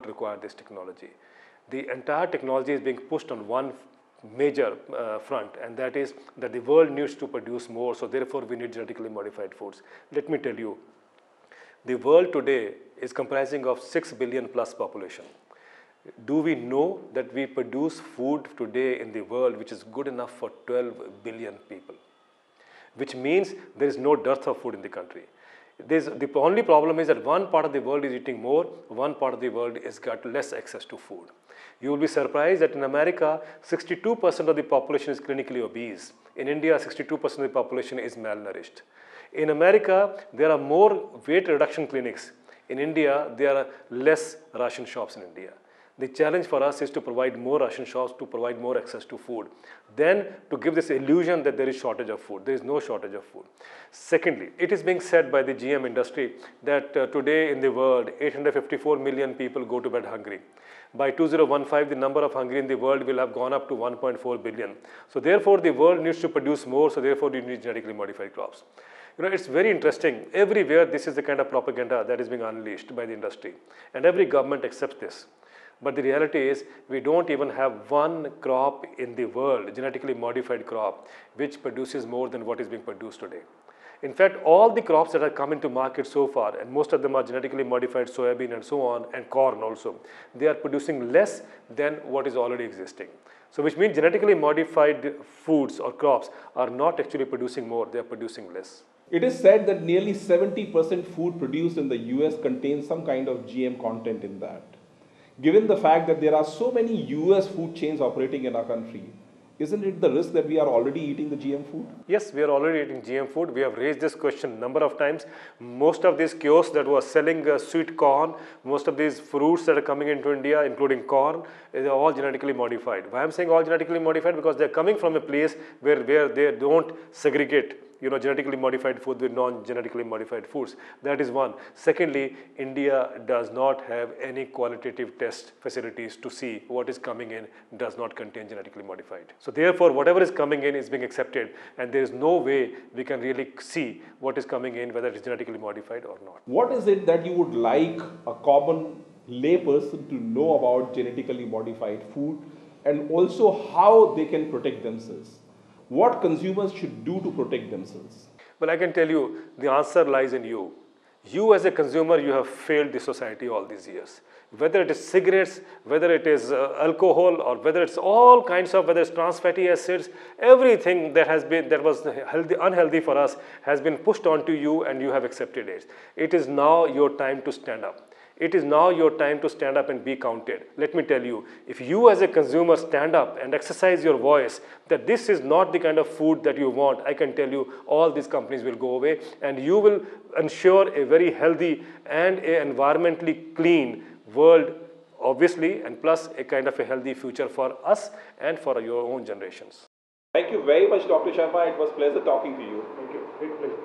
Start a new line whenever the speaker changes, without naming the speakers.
require this technology. The entire technology is being pushed on one major front, and that is that the world needs to produce more, so therefore we need genetically modified foods. Let me tell you, the world today is comprising of 6 billion plus population. Do we know that we produce food today in the world which is good enough for 12 billion people? Which means there is no dearth of food in the country. The only problem is that one part of the world is eating more, one part of the world has got less access to food. You will be surprised that in America, 62% of the population is clinically obese. In India, 62% of the population is malnourished. In America, there are more weight reduction clinics. In India, there are less ration shops in India. The challenge for us is to provide more ration shops, to provide more access to food, then to give this illusion that there is shortage of food. There is no shortage of food. Secondly, it is being said by the GM industry that today in the world, 854 million people go to bed hungry. By 2015, the number of hungry in the world will have gone up to 1.4 billion. So therefore, the world needs to produce more, so therefore you need genetically modified crops. You know, it's very interesting. Everywhere, this is the kind of propaganda that is being unleashed by the industry. And every government accepts this. But the reality is, we don't even have one crop in the world, genetically modified crop, which produces more than what is being produced today. In fact, all the crops that have come into market so far, and most of them are genetically modified soybean and so on, and corn also, they are producing less than what is already existing. So which means genetically modified foods or crops are not actually producing more, they are producing less.
It is said that nearly 70% food produced in the US contains some kind of GM content in that. Given the fact that there are so many US food chains operating in our country, isn't it the risk that we are already eating the GM food?
Yes, we are already eating GM food. We have raised this question a number of times. Most of these kiosks that were selling sweet corn, most of these fruits that are coming into India, including corn, they are all genetically modified. Why I'm saying all genetically modified? Because they're coming from a place where they don't segregate genetically modified food with non-genetically modified foods. That is one. Secondly, India does not have any qualitative test facilities to see what is coming in does not contain genetically modified. So therefore, whatever is coming in is being accepted, and there is no way we can really see what is coming in, whether it is genetically modified or not.
What is it that you would like a common layperson to know about genetically modified food, and also how they can protect themselves? What consumers should do to protect themselves?
Well, I can tell you, the answer lies in you. You as a consumer, you have failed the society all these years. Whether it is cigarettes, whether it is alcohol, or whether it's all kinds of, whether it's trans fatty acids, everything that was unhealthy for us has been pushed onto you, and you have accepted it. It is now your time to stand up. It is now your time to stand up and be counted. Let me tell you, if you as a consumer stand up and exercise your voice that this is not the kind of food that you want, I can tell you all these companies will go away, and you will ensure a very healthy and an environmentally clean world, obviously, and plus a kind of a healthy future for us and for your own generations.
Thank you very much, Dr. Sharma. It was a pleasure talking to you.
Thank you. Great pleasure.